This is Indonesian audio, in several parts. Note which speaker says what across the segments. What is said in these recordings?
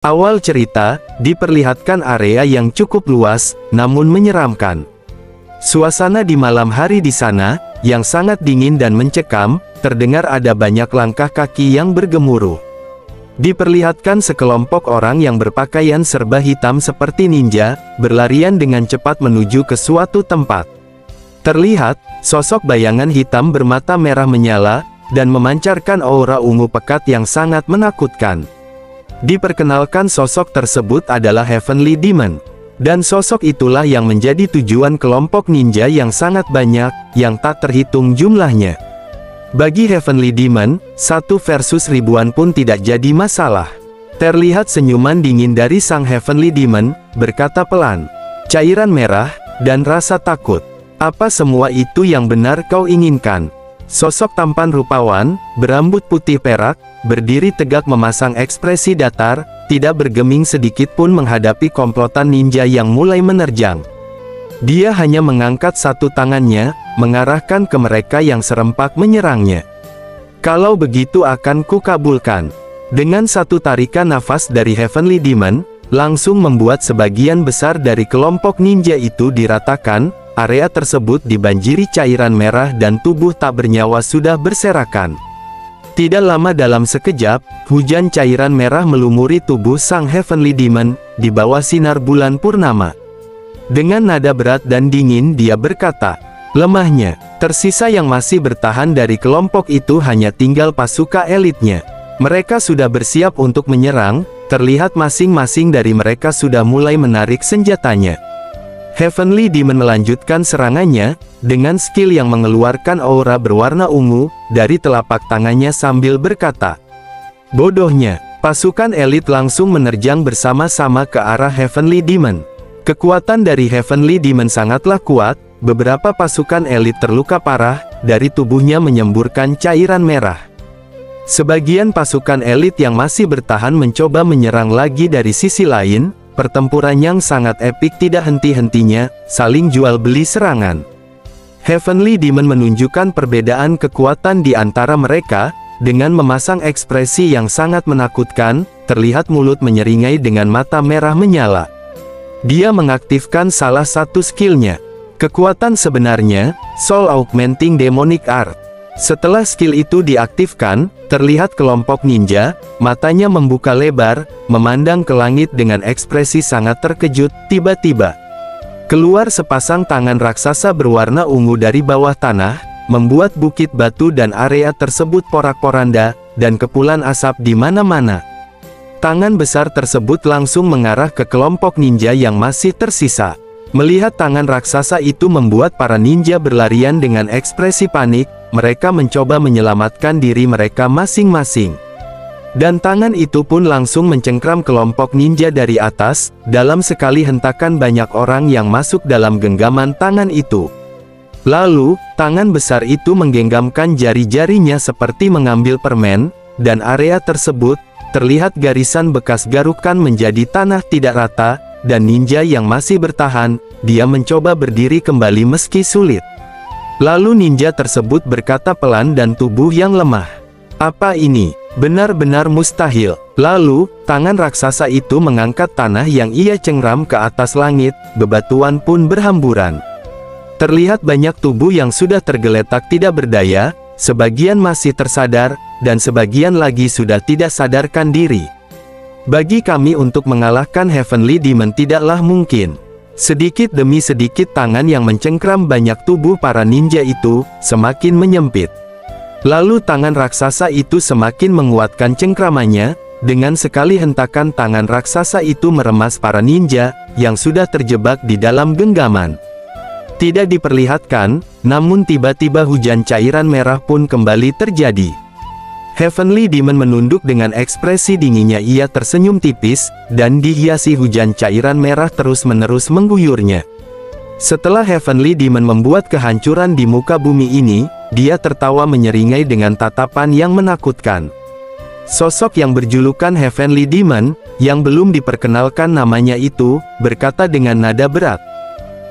Speaker 1: Awal cerita, diperlihatkan area yang cukup luas, namun menyeramkan. Suasana di malam hari di sana, yang sangat dingin dan mencekam, terdengar ada banyak langkah kaki yang bergemuruh. Diperlihatkan sekelompok orang yang berpakaian serba hitam seperti ninja, berlarian dengan cepat menuju ke suatu tempat. Terlihat, sosok bayangan hitam bermata merah menyala, dan memancarkan aura ungu pekat yang sangat menakutkan. Diperkenalkan sosok tersebut adalah Heavenly Demon. Dan sosok itulah yang menjadi tujuan kelompok ninja yang sangat banyak, yang tak terhitung jumlahnya. Bagi Heavenly Demon, 1 versus ribuan pun tidak jadi masalah. Terlihat senyuman dingin dari sang Heavenly Demon, berkata pelan, "Cairan merah, dan rasa takut. Apa semua itu yang benar kau inginkan?" Sosok tampan rupawan, berambut putih perak, berdiri tegak memasang ekspresi datar, tidak bergeming sedikit pun menghadapi komplotan ninja yang mulai menerjang. Dia hanya mengangkat satu tangannya, mengarahkan ke mereka yang serempak menyerangnya. "Kalau begitu akan kukabulkan." Dengan satu tarikan nafas dari Heavenly Demon, langsung membuat sebagian besar dari kelompok ninja itu diratakan. Area tersebut dibanjiri cairan merah dan tubuh tak bernyawa sudah berserakan. Tidak lama dalam sekejap, hujan cairan merah melumuri tubuh sang Heavenly Demon, di bawah sinar bulan purnama. Dengan nada berat dan dingin dia berkata, "Lemahnya, tersisa yang masih bertahan dari kelompok itu hanya tinggal pasukan elitnya. Mereka sudah bersiap untuk menyerang, terlihat masing-masing dari mereka sudah mulai menarik senjatanya." Heavenly Demon melanjutkan serangannya, dengan skill yang mengeluarkan aura berwarna ungu, dari telapak tangannya sambil berkata, "Bodohnya." Pasukan elit langsung menerjang bersama-sama ke arah Heavenly Demon. Kekuatan dari Heavenly Demon sangatlah kuat, beberapa pasukan elit terluka parah, dari tubuhnya menyemburkan cairan merah. Sebagian pasukan elit yang masih bertahan mencoba menyerang lagi dari sisi lain. Pertempuran yang sangat epik tidak henti-hentinya, saling jual beli serangan. Heavenly Demon menunjukkan perbedaan kekuatan di antara mereka, dengan memasang ekspresi yang sangat menakutkan, terlihat mulut menyeringai dengan mata merah menyala. Dia mengaktifkan salah satu skillnya. Kekuatan sebenarnya, Soul Augmenting Demonic Art. Setelah skill itu diaktifkan, terlihat kelompok ninja, matanya membuka lebar, memandang ke langit dengan ekspresi sangat terkejut. Tiba-tiba, keluar sepasang tangan raksasa berwarna ungu dari bawah tanah, membuat bukit batu dan area tersebut porak-poranda, dan kepulan asap di mana-mana. Tangan besar tersebut langsung mengarah ke kelompok ninja yang masih tersisa. Melihat tangan raksasa itu membuat para ninja berlarian dengan ekspresi panik, mereka mencoba menyelamatkan diri mereka masing-masing. Dan tangan itu pun langsung mencengkram kelompok ninja dari atas, dalam sekali hentakan banyak orang yang masuk dalam genggaman tangan itu. Lalu, tangan besar itu menggenggamkan jari-jarinya seperti mengambil permen, dan area tersebut, terlihat garisan bekas garukan menjadi tanah tidak rata, dan ninja yang masih bertahan, dia mencoba berdiri kembali meski sulit. Lalu ninja tersebut berkata pelan dan tubuh yang lemah, "Apa ini? Benar-benar mustahil." Lalu, tangan raksasa itu mengangkat tanah yang ia cengkram ke atas langit, bebatuan pun berhamburan. Terlihat banyak tubuh yang sudah tergeletak tidak berdaya, sebagian masih tersadar, dan sebagian lagi sudah tidak sadarkan diri. Bagi kami untuk mengalahkan Heavenly Demon tidaklah mungkin. Sedikit demi sedikit tangan yang mencengkram banyak tubuh para ninja itu, semakin menyempit. Lalu tangan raksasa itu semakin menguatkan cengkramannya, dengan sekali hentakan tangan raksasa itu meremas para ninja, yang sudah terjebak di dalam genggaman. Tidak diperlihatkan, namun tiba-tiba hujan cairan merah pun kembali terjadi. Heavenly Demon menunduk dengan ekspresi dinginnya, ia tersenyum tipis, dan dihiasi hujan cairan merah terus-menerus mengguyurnya. Setelah Heavenly Demon membuat kehancuran di muka bumi ini, dia tertawa menyeringai dengan tatapan yang menakutkan. Sosok yang berjulukan Heavenly Demon, yang belum diperkenalkan namanya itu, berkata dengan nada berat,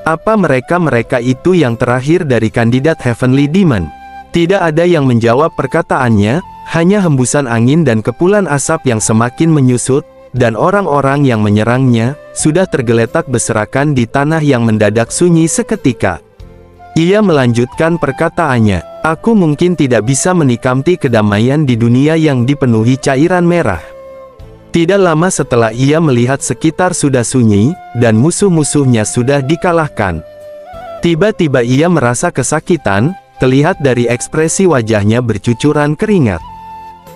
Speaker 1: "Apa mereka itu yang terakhir dari kandidat Heavenly Demon?" Tidak ada yang menjawab perkataannya, hanya hembusan angin dan kepulan asap yang semakin menyusut, dan orang-orang yang menyerangnya, sudah tergeletak berserakan di tanah yang mendadak sunyi seketika. Ia melanjutkan perkataannya, "Aku mungkin tidak bisa menikmati kedamaian di dunia yang dipenuhi cairan merah." Tidak lama setelah ia melihat sekitar sudah sunyi, dan musuh-musuhnya sudah dikalahkan. Tiba-tiba ia merasa kesakitan, terlihat dari ekspresi wajahnya bercucuran keringat.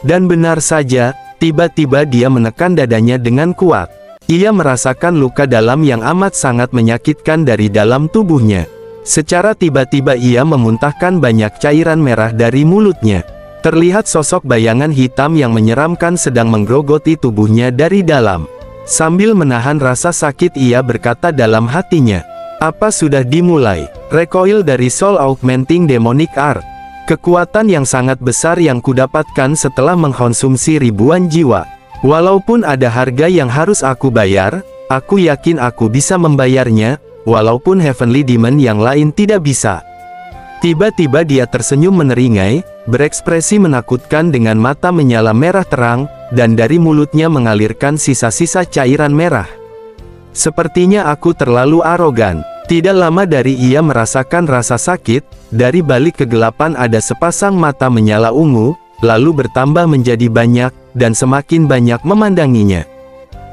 Speaker 1: Dan benar saja, tiba-tiba dia menekan dadanya dengan kuat. Ia merasakan luka dalam yang amat sangat menyakitkan dari dalam tubuhnya. Secara tiba-tiba ia memuntahkan banyak cairan merah dari mulutnya. Terlihat sosok bayangan hitam yang menyeramkan sedang menggerogoti tubuhnya dari dalam. Sambil menahan rasa sakit ia berkata dalam hatinya, "Apa sudah dimulai?" Recoil dari Soul Augmenting Demonic Art. Kekuatan yang sangat besar yang kudapatkan setelah mengkonsumsi ribuan jiwa. Walaupun ada harga yang harus aku bayar, aku yakin aku bisa membayarnya, walaupun Heavenly Demon yang lain tidak bisa. Tiba-tiba dia tersenyum meneringai, berekspresi menakutkan dengan mata menyala merah terang, dan dari mulutnya mengalirkan sisa-sisa cairan merah. Sepertinya aku terlalu arogan. Tidak lama dari ia merasakan rasa sakit, dari balik kegelapan ada sepasang mata menyala ungu, lalu bertambah menjadi banyak, dan semakin banyak memandanginya.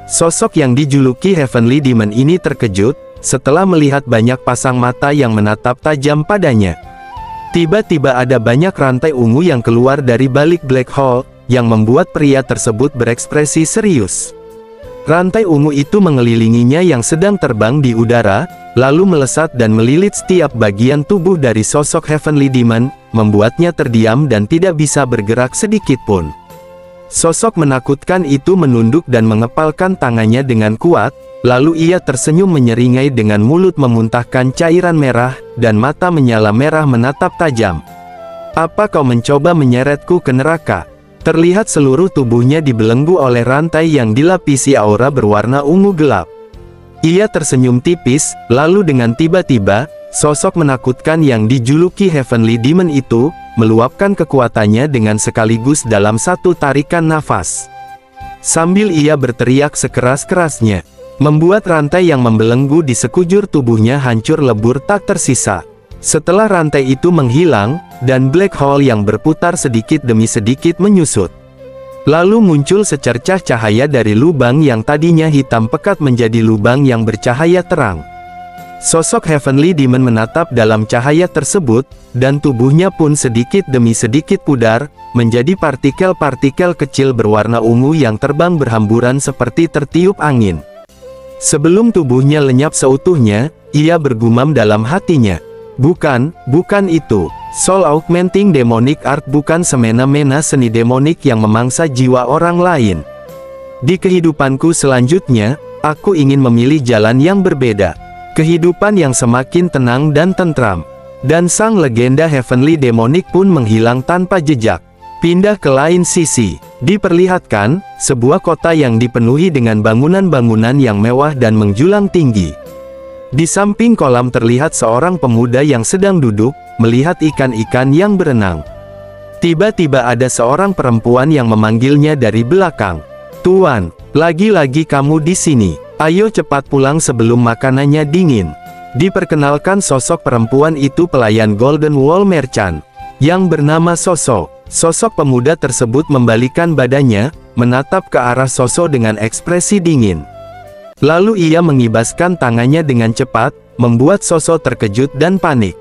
Speaker 1: Sosok yang dijuluki Heavenly Demon ini terkejut, setelah melihat banyak pasang mata yang menatap tajam padanya. Tiba-tiba ada banyak rantai ungu yang keluar dari balik black hole, yang membuat pria tersebut berekspresi serius. Rantai ungu itu mengelilinginya yang sedang terbang di udara, lalu melesat dan melilit setiap bagian tubuh dari sosok Heavenly Demon, membuatnya terdiam dan tidak bisa bergerak sedikit pun. Sosok menakutkan itu menunduk dan mengepalkan tangannya dengan kuat, lalu ia tersenyum menyeringai dengan mulut memuntahkan cairan merah, dan mata menyala merah menatap tajam. "Apa kau mencoba menyeretku ke neraka?" Terlihat seluruh tubuhnya dibelenggu oleh rantai yang dilapisi aura berwarna ungu gelap. Ia tersenyum tipis, lalu dengan tiba-tiba, sosok menakutkan yang dijuluki Heavenly Demon itu, meluapkan kekuatannya dengan sekaligus dalam satu tarikan nafas. Sambil ia berteriak sekeras-kerasnya, membuat rantai yang membelenggu di sekujur tubuhnya hancur lebur tak tersisa. Setelah rantai itu menghilang, dan black hole yang berputar sedikit demi sedikit menyusut. Lalu muncul secercah cahaya dari lubang yang tadinya hitam pekat menjadi lubang yang bercahaya terang. Sosok Heavenly Demon menatap dalam cahaya tersebut, dan tubuhnya pun sedikit demi sedikit pudar, menjadi partikel-partikel kecil berwarna ungu yang terbang berhamburan seperti tertiup angin. Sebelum tubuhnya lenyap seutuhnya, ia bergumam dalam hatinya, bukan itu. Soul Augmenting Demonic Art bukan semena-mena seni demonik yang memangsa jiwa orang lain. Di kehidupanku selanjutnya, aku ingin memilih jalan yang berbeda. Kehidupan yang semakin tenang dan tentram. Dan sang legenda Heavenly Demonic pun menghilang tanpa jejak. Pindah ke lain sisi. Diperlihatkan, sebuah kota yang dipenuhi dengan bangunan-bangunan yang mewah dan menjulang tinggi. Di samping kolam terlihat seorang pemuda yang sedang duduk, melihat ikan-ikan yang berenang. Tiba-tiba ada seorang perempuan yang memanggilnya dari belakang. "Tuan, lagi-lagi kamu di sini. Ayo cepat pulang sebelum makanannya dingin." Diperkenalkan sosok perempuan itu pelayan Golden Wall Merchant, yang bernama Soso. Sosok pemuda tersebut membalikan badannya, menatap ke arah Soso dengan ekspresi dingin. Lalu ia mengibaskan tangannya dengan cepat, membuat Soso terkejut dan panik.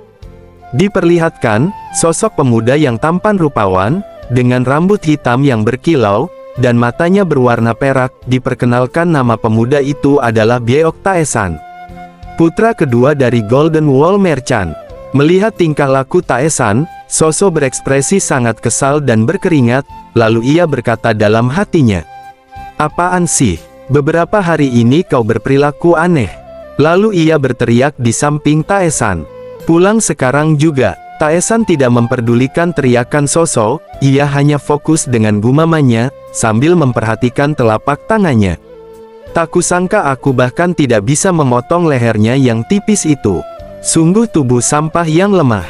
Speaker 1: Diperlihatkan, sosok pemuda yang tampan rupawan, dengan rambut hitam yang berkilau, dan matanya berwarna perak, diperkenalkan nama pemuda itu adalah Byeok Taesan, putra kedua dari Golden Wall Merchant. Melihat tingkah laku Taesan, Soso berekspresi sangat kesal dan berkeringat, lalu ia berkata dalam hatinya, "Apaan sih? Beberapa hari ini kau berperilaku aneh." Lalu ia berteriak di samping Taesan, "Pulang sekarang juga." Taesan tidak memperdulikan teriakan Soso, ia hanya fokus dengan gumamannya, sambil memperhatikan telapak tangannya. "Tak kusangka aku bahkan tidak bisa memotong lehernya yang tipis itu. Sungguh tubuh sampah yang lemah."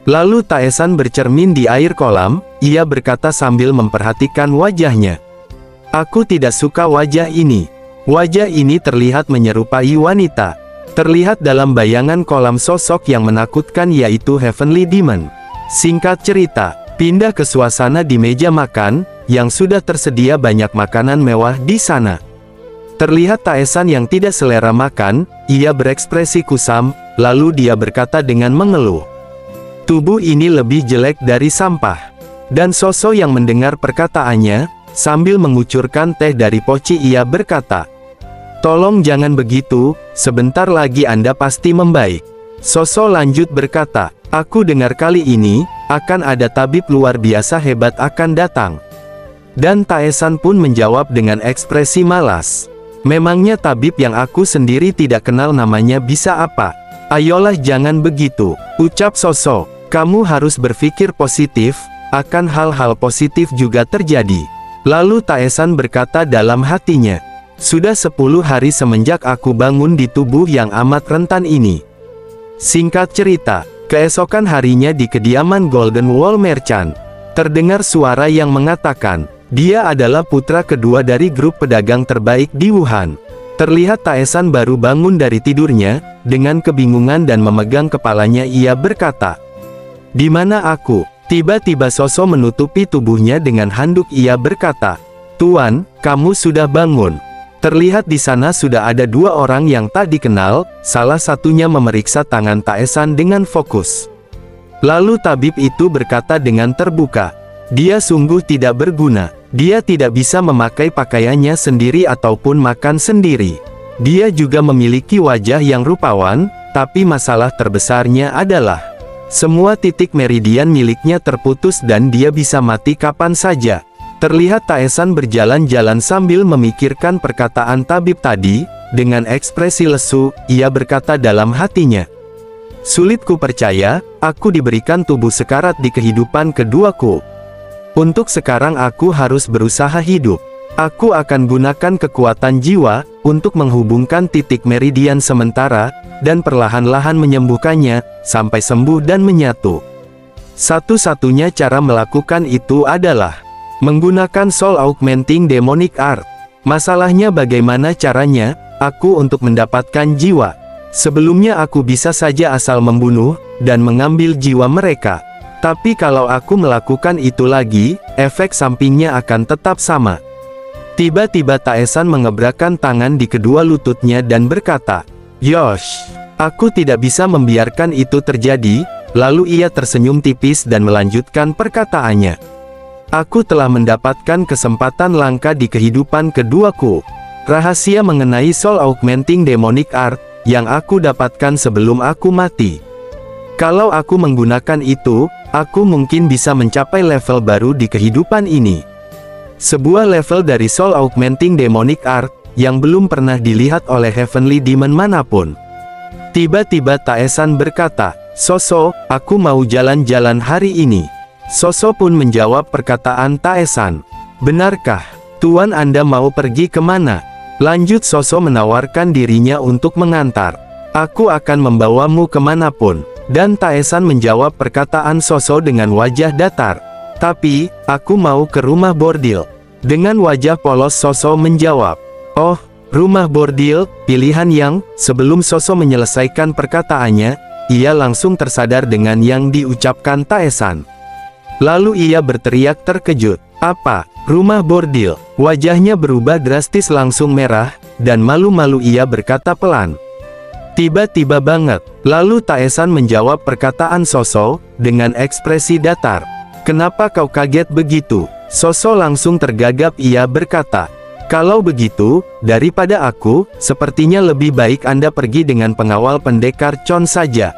Speaker 1: Lalu Taesan bercermin di air kolam, ia berkata sambil memperhatikan wajahnya, Aku tidak suka wajah ini. Wajah ini terlihat menyerupai wanita. Terlihat dalam bayangan kolam sosok yang menakutkan yaitu Heavenly Demon. Singkat cerita, pindah ke suasana di meja makan, yang sudah tersedia banyak makanan mewah di sana. Terlihat Taesan yang tidak selera makan, ia berekspresi kusam, lalu dia berkata dengan mengeluh. Tubuh ini lebih jelek dari sampah. Dan Soso yang mendengar perkataannya, sambil mengucurkan teh dari poci ia berkata, "Tolong jangan begitu, sebentar lagi Anda pasti membaik." Soso lanjut berkata, "Aku dengar kali ini, akan ada tabib luar biasa hebat akan datang." Dan Taesan pun menjawab dengan ekspresi malas. "Memangnya tabib yang aku sendiri tidak kenal namanya bisa apa? Ayolah jangan begitu," ucap Soso. "Kamu harus berpikir positif, akan hal-hal positif juga terjadi." Lalu Taesan berkata dalam hatinya, "Sudah 10 hari semenjak aku bangun di tubuh yang amat rentan ini." Singkat cerita, keesokan harinya di kediaman Golden Wall Merchant, terdengar suara yang mengatakan, dia adalah putra kedua dari grup pedagang terbaik di Wuhan. Terlihat Taesan baru bangun dari tidurnya, dengan kebingungan dan memegang kepalanya ia berkata, "Di mana aku?" Tiba-tiba Soso menutupi tubuhnya dengan handuk ia berkata, "Tuan, kamu sudah bangun." Terlihat di sana sudah ada 2 orang yang tak dikenal, salah satunya memeriksa tangan Taesan dengan fokus. Lalu tabib itu berkata dengan terbuka, "Dia sungguh tidak berguna. Dia tidak bisa memakai pakaiannya sendiri ataupun makan sendiri. Dia juga memiliki wajah yang rupawan, tapi masalah terbesarnya adalah semua titik meridian miliknya terputus dan dia bisa mati kapan saja." Terlihat Taesan berjalan-jalan sambil memikirkan perkataan tabib tadi, dengan ekspresi lesu, ia berkata dalam hatinya, "Sulit ku percaya, aku diberikan tubuh sekarat di kehidupan keduaku. Untuk sekarang aku harus berusaha hidup. Aku akan gunakan kekuatan jiwa, untuk menghubungkan titik meridian sementara, dan perlahan-lahan menyembuhkannya, sampai sembuh dan menyatu. Satu-satunya cara melakukan itu adalah menggunakan Soul Augmenting Demonic Art. Masalahnya bagaimana caranya, aku untuk mendapatkan jiwa? Sebelumnya aku bisa saja asal membunuh, dan mengambil jiwa mereka. Tapi kalau aku melakukan itu lagi, efek sampingnya akan tetap sama." Tiba-tiba Taesan mengebrakkan tangan di kedua lututnya dan berkata, "Yosh, aku tidak bisa membiarkan itu terjadi." Lalu ia tersenyum tipis dan melanjutkan perkataannya, "Aku telah mendapatkan kesempatan langka di kehidupan keduaku. Rahasia mengenai Soul Augmenting Demonic Art, yang aku dapatkan sebelum aku mati. Kalau aku menggunakan itu, aku mungkin bisa mencapai level baru di kehidupan ini. Sebuah level dari Soul Augmenting Demonic Art, yang belum pernah dilihat oleh Heavenly Demon manapun." Tiba-tiba Taesan berkata, "Soso, aku mau jalan-jalan hari ini." Soso pun menjawab perkataan Taesan, "Benarkah, Tuan Anda mau pergi kemana?" Lanjut Soso menawarkan dirinya untuk mengantar. "Aku akan membawamu kemanapun." Dan Taesan menjawab perkataan Soso dengan wajah datar, "Tapi, aku mau ke rumah bordil." Dengan wajah polos Soso menjawab, "Oh, rumah bordil, pilihan yang..." Sebelum Soso menyelesaikan perkataannya, ia langsung tersadar dengan yang diucapkan Taesan. Lalu ia berteriak terkejut, "Apa? Rumah bordil?" Wajahnya berubah drastis langsung merah, dan malu-malu ia berkata pelan, "Tiba-tiba banget." Lalu Taesan menjawab perkataan Soso, dengan ekspresi datar, "Kenapa kau kaget begitu?" Soso langsung tergagap ia berkata, "Kalau begitu, daripada aku, sepertinya lebih baik Anda pergi dengan pengawal pendekar Chon saja."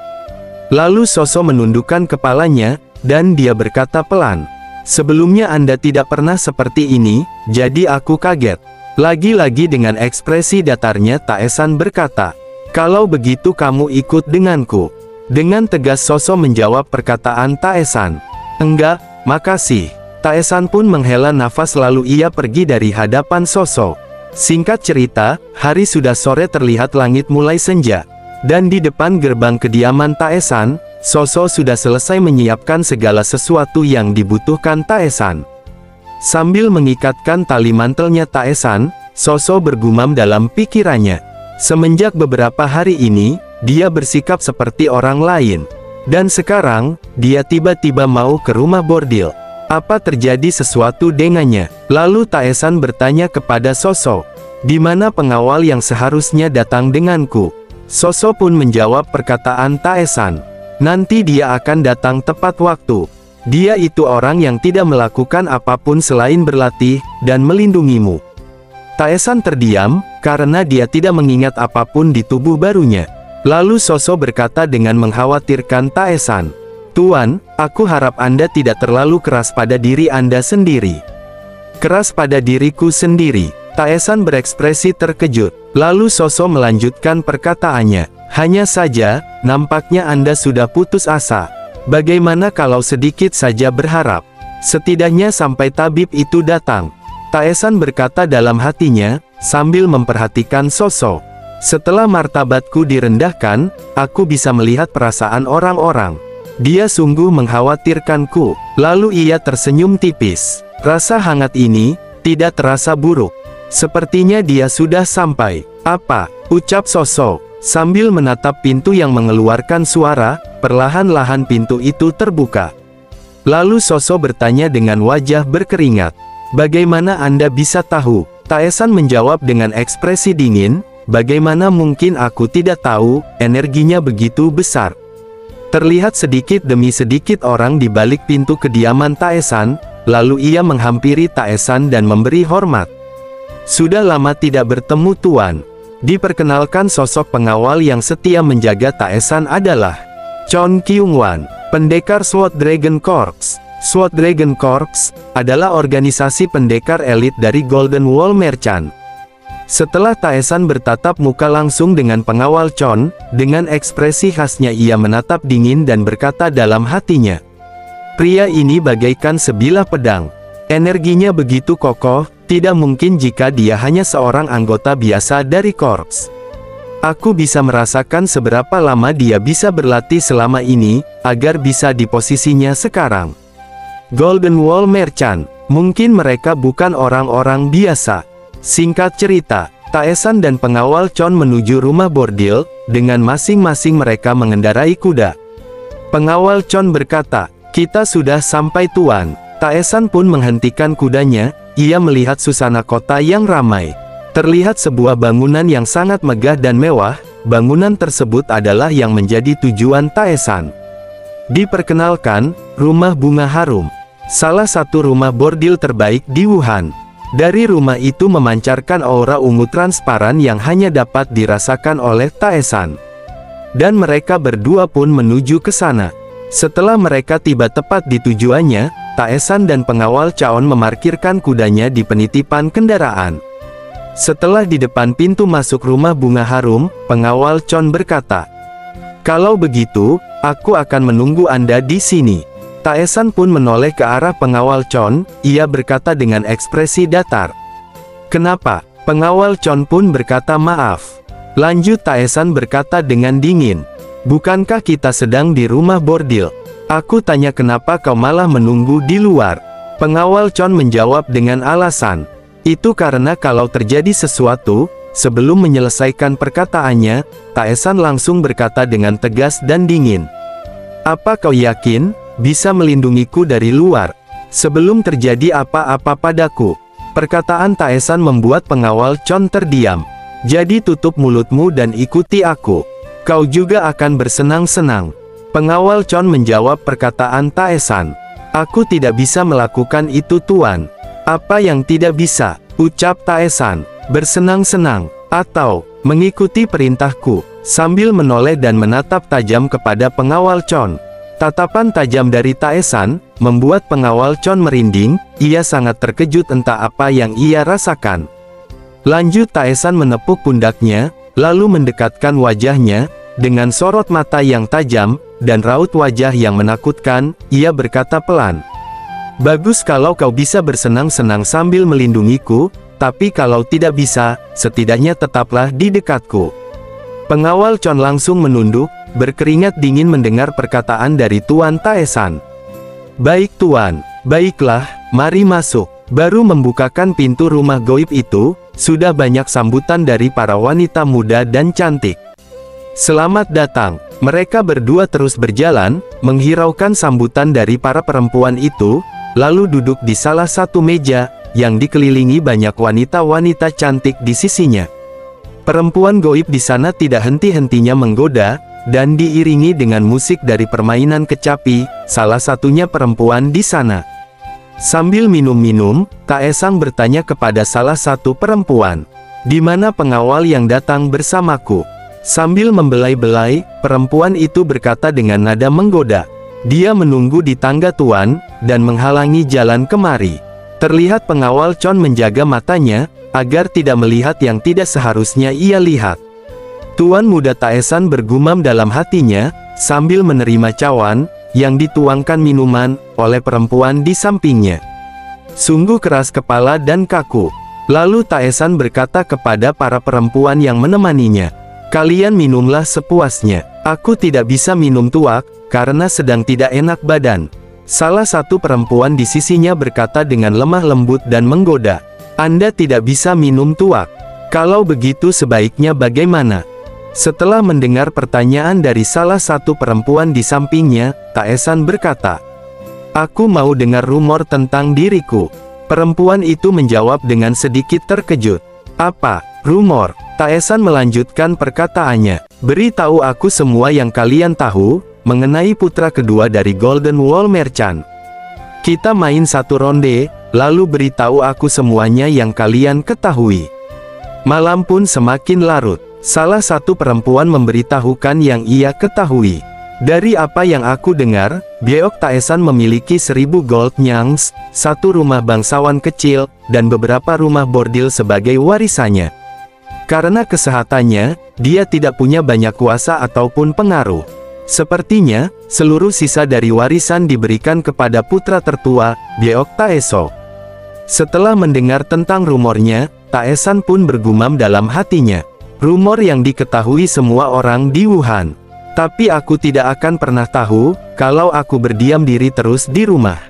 Speaker 1: Lalu Soso menundukkan kepalanya, dan dia berkata pelan, "Sebelumnya Anda tidak pernah seperti ini, jadi aku kaget." Lagi-lagi dengan ekspresi datarnya Taesan berkata, "Kalau begitu kamu ikut denganku." Dengan tegas Soso menjawab perkataan Taesan, "Enggak, makasih." Taesan pun menghela nafas lalu ia pergi dari hadapan Soso. Singkat cerita, hari sudah sore terlihat langit mulai senja. Dan di depan gerbang kediaman Taesan, Soso sudah selesai menyiapkan segala sesuatu yang dibutuhkan Taesan. Sambil mengikatkan tali mantelnya Taesan, Soso bergumam dalam pikirannya. Semenjak beberapa hari ini, dia bersikap seperti orang lain. Dan sekarang, dia tiba-tiba mau ke rumah bordil. Apa terjadi sesuatu dengannya? Lalu Taesan bertanya kepada Soso, "Di mana pengawal yang seharusnya datang denganku?" Soso pun menjawab perkataan Taesan, "Nanti dia akan datang tepat waktu. Dia itu orang yang tidak melakukan apapun selain berlatih dan melindungimu." Taesan terdiam, karena dia tidak mengingat apapun di tubuh barunya. Lalu Soso berkata dengan mengkhawatirkan Taesan, "Tuan, aku harap Anda tidak terlalu keras pada diri Anda sendiri." "Keras pada diriku sendiri?" Taesan berekspresi terkejut. Lalu Soso melanjutkan perkataannya, "Hanya saja, nampaknya Anda sudah putus asa. Bagaimana kalau sedikit saja berharap? Setidaknya sampai tabib itu datang." Taesan berkata dalam hatinya, sambil memperhatikan Soso, "Setelah martabatku direndahkan, aku bisa melihat perasaan orang-orang. Dia sungguh mengkhawatirkanku." Lalu ia tersenyum tipis. "Rasa hangat ini tidak terasa buruk. Sepertinya dia sudah sampai." "Apa?" ucap Soso, sambil menatap pintu yang mengeluarkan suara. Perlahan-lahan pintu itu terbuka. Lalu Soso bertanya dengan wajah berkeringat, "Bagaimana Anda bisa tahu?" Taesan menjawab dengan ekspresi dingin, "Bagaimana mungkin aku tidak tahu, energinya begitu besar." Terlihat sedikit demi sedikit orang di balik pintu kediaman Taesan, lalu ia menghampiri Taesan dan memberi hormat. "Sudah lama tidak bertemu Tuan." Diperkenalkan sosok pengawal yang setia menjaga Taesan adalah Chon Kyung-wan, pendekar Sword Dragon Corps. Sword Dragon Corps adalah organisasi pendekar elit dari Golden Wall Merchant. Setelah Taesan bertatap muka langsung dengan pengawal Chon, dengan ekspresi khasnya ia menatap dingin dan berkata dalam hatinya, "Pria ini bagaikan sebilah pedang. Energinya begitu kokoh, tidak mungkin jika dia hanya seorang anggota biasa dari korps. Aku bisa merasakan seberapa lama dia bisa berlatih selama ini, agar bisa di posisinya sekarang. Golden Wall Merchant, mungkin mereka bukan orang-orang biasa." Singkat cerita, Taesan dan pengawal Chon menuju rumah bordil, dengan masing-masing mereka mengendarai kuda. Pengawal Chon berkata, "Kita sudah sampai Tuan." Taesan pun menghentikan kudanya. Ia melihat susana kota yang ramai. Terlihat sebuah bangunan yang sangat megah dan mewah. Bangunan tersebut adalah yang menjadi tujuan Taesan. Diperkenalkan, Rumah Bunga Harum, salah satu rumah bordil terbaik di Wuhan. Dari rumah itu memancarkan aura ungu transparan yang hanya dapat dirasakan oleh Taesan. Dan mereka berdua pun menuju ke sana. Setelah mereka tiba tepat di tujuannya, Taesan dan pengawal Chaon memarkirkan kudanya di penitipan kendaraan. Setelah di depan pintu masuk rumah bunga harum, pengawal Chon berkata, "Kalau begitu, aku akan menunggu Anda di sini." Taesan pun menoleh ke arah pengawal Chon. Ia berkata dengan ekspresi datar, "Kenapa?" Pengawal Chon pun berkata maaf. Lanjut Taesan berkata dengan dingin, "Bukankah kita sedang di rumah bordil? Aku tanya kenapa kau malah menunggu di luar?" Pengawal Chon menjawab dengan alasan, "Itu karena kalau terjadi sesuatu." Sebelum menyelesaikan perkataannya, Taesan langsung berkata dengan tegas dan dingin, "Apa kau yakin bisa melindungiku dari luar, sebelum terjadi apa-apa padaku?" Perkataan Taesan membuat pengawal Chon terdiam. "Jadi tutup mulutmu dan ikuti aku. Kau juga akan bersenang-senang." Pengawal Chon menjawab perkataan Taesan, "Aku tidak bisa melakukan itu Tuan." "Apa yang tidak bisa?" ucap Taesan. "Bersenang-senang, atau mengikuti perintahku." Sambil menoleh dan menatap tajam kepada pengawal Chon. Tatapan tajam dari Taesan membuat pengawal Chon merinding. Ia sangat terkejut entah apa yang ia rasakan. Lanjut Taesan menepuk pundaknya, lalu mendekatkan wajahnya. Dengan sorot mata yang tajam, dan raut wajah yang menakutkan, ia berkata pelan, "Bagus kalau kau bisa bersenang-senang sambil melindungiku, tapi kalau tidak bisa, setidaknya tetaplah di dekatku." Pengawal Chon langsung menunduk, berkeringat dingin mendengar perkataan dari Tuan Taesan. "Baik Tuan, baiklah, mari masuk." Baru membukakan pintu rumah goib itu, sudah banyak sambutan dari para wanita muda dan cantik. Selamat datang. Mereka berdua terus berjalan, menghiraukan sambutan dari para perempuan itu, lalu duduk di salah satu meja, yang dikelilingi banyak wanita-wanita cantik di sisinya. Perempuan goib di sana tidak henti-hentinya menggoda, dan diiringi dengan musik dari permainan kecapi, salah satunya perempuan di sana. Sambil minum-minum, Kaesang bertanya kepada salah satu perempuan, "Di mana pengawal yang datang bersamaku?" Sambil membelai-belai, perempuan itu berkata dengan nada menggoda, "Dia menunggu di tangga tuan, dan menghalangi jalan kemari." Terlihat pengawal Chon menjaga matanya, agar tidak melihat yang tidak seharusnya ia lihat. Tuan muda Taesan bergumam dalam hatinya, sambil menerima cawan, yang dituangkan minuman, oleh perempuan di sampingnya. Sungguh keras kepala dan kaku. Lalu Taesan berkata kepada para perempuan yang menemaninya, "Kalian minumlah sepuasnya. Aku tidak bisa minum tuak, karena sedang tidak enak badan." Salah satu perempuan di sisinya berkata dengan lemah lembut dan menggoda, "Anda tidak bisa minum tuak. Kalau begitu sebaiknya bagaimana?" Setelah mendengar pertanyaan dari salah satu perempuan di sampingnya, Taesan berkata, "Aku mau dengar rumor tentang diriku." Perempuan itu menjawab dengan sedikit terkejut, "Apa, rumor?" Taesan melanjutkan perkataannya, "Beritahu aku semua yang kalian tahu, mengenai putra kedua dari Golden Wall Merchant. Kita main satu ronde, lalu beritahu aku semuanya yang kalian ketahui." Malam pun semakin larut. Salah satu perempuan memberitahukan yang ia ketahui. "Dari apa yang aku dengar, Byeok Taesan memiliki 1000 gold nyangs, satu rumah bangsawan kecil, dan beberapa rumah bordil sebagai warisannya. Karena kesehatannya, dia tidak punya banyak kuasa ataupun pengaruh. Sepertinya, seluruh sisa dari warisan diberikan kepada putra tertua, Byeok Taeso." Setelah mendengar tentang rumornya, Taesan pun bergumam dalam hatinya, "Rumor yang diketahui semua orang di Wuhan. Tapi aku tidak akan pernah tahu, kalau aku berdiam diri terus di rumah."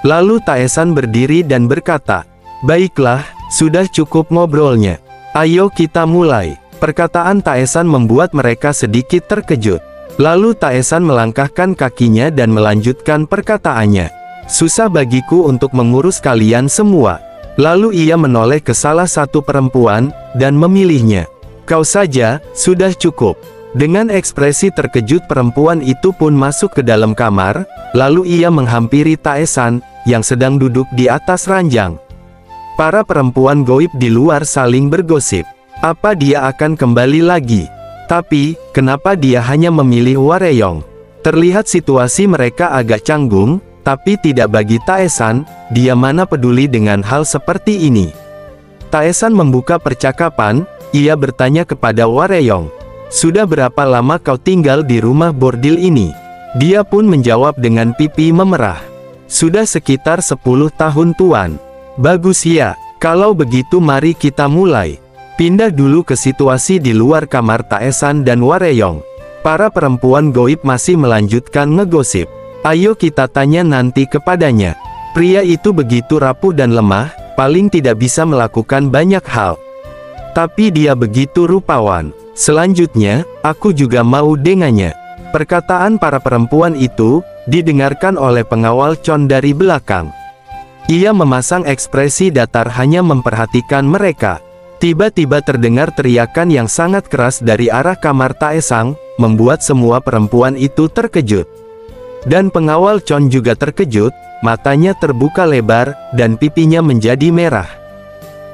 Speaker 1: Lalu Taesan berdiri dan berkata, "Baiklah, sudah cukup ngobrolnya. Ayo kita mulai." Perkataan Taesan membuat mereka sedikit terkejut. Lalu Taesan melangkahkan kakinya dan melanjutkan perkataannya, "Susah bagiku untuk mengurus kalian semua." Lalu ia menoleh ke salah satu perempuan, dan memilihnya. "Kau saja, sudah cukup." Dengan ekspresi terkejut perempuan itu pun masuk ke dalam kamar, lalu ia menghampiri Taesan, yang sedang duduk di atas ranjang. Para perempuan goib di luar saling bergosip. Apa dia akan kembali lagi? Tapi, kenapa dia hanya memilih Wareyong? Terlihat situasi mereka agak canggung, tapi tidak bagi Taesan, dia mana peduli dengan hal seperti ini. Taesan membuka percakapan, ia bertanya kepada Wareyong, "Sudah berapa lama kau tinggal di rumah bordil ini?" Dia pun menjawab dengan pipi memerah, "Sudah sekitar 10 tahun tuan." "Bagus ya, kalau begitu mari kita mulai." Pindah dulu ke situasi di luar kamar Taesan dan Wareyong. Para perempuan goib masih melanjutkan ngegosip. "Ayo kita tanya nanti kepadanya. Pria itu begitu rapuh dan lemah, paling tidak bisa melakukan banyak hal. Tapi dia begitu rupawan. Selanjutnya, aku juga mau dengannya." Perkataan para perempuan itu, didengarkan oleh pengawal Chon dari belakang. Ia memasang ekspresi datar hanya memperhatikan mereka. Tiba-tiba terdengar teriakan yang sangat keras dari arah kamar Taesang, membuat semua perempuan itu terkejut. Dan pengawal Chon juga terkejut, matanya terbuka lebar, dan pipinya menjadi merah.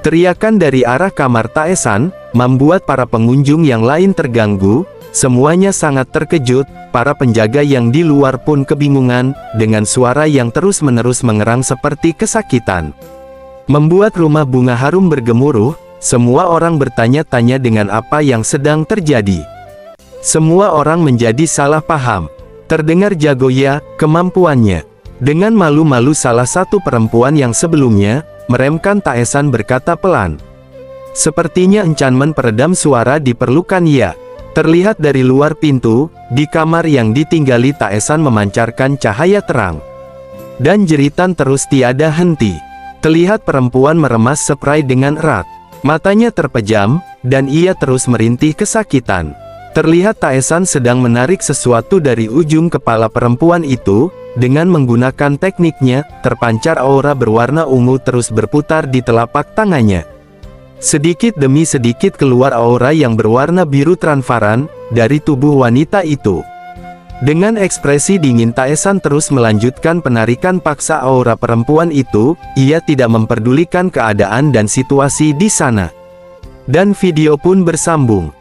Speaker 1: Teriakan dari arah kamar Taesan, membuat para pengunjung yang lain terganggu, semuanya sangat terkejut, para penjaga yang di luar pun kebingungan, dengan suara yang terus-menerus mengerang seperti kesakitan. Membuat rumah bunga harum bergemuruh, semua orang bertanya-tanya dengan apa yang sedang terjadi. Semua orang menjadi salah paham. Terdengar jagoya, kemampuannya. Dengan malu-malu salah satu perempuan yang sebelumnya, meremkan Taesan berkata pelan, "Sepertinya encanmen peredam suara diperlukan ya." Terlihat dari luar pintu, di kamar yang ditinggali Taesan memancarkan cahaya terang. Dan jeritan terus tiada henti. Terlihat perempuan meremas spray dengan erat. Matanya terpejam, dan ia terus merintih kesakitan. Terlihat Taesan sedang menarik sesuatu dari ujung kepala perempuan itu. Dengan menggunakan tekniknya, terpancar aura berwarna ungu terus berputar di telapak tangannya. Sedikit demi sedikit keluar aura yang berwarna biru transparan dari tubuh wanita itu. Dengan ekspresi dingin Taesan terus melanjutkan penarikan paksa aura perempuan itu. Ia tidak memperdulikan keadaan dan situasi di sana. Dan video pun bersambung.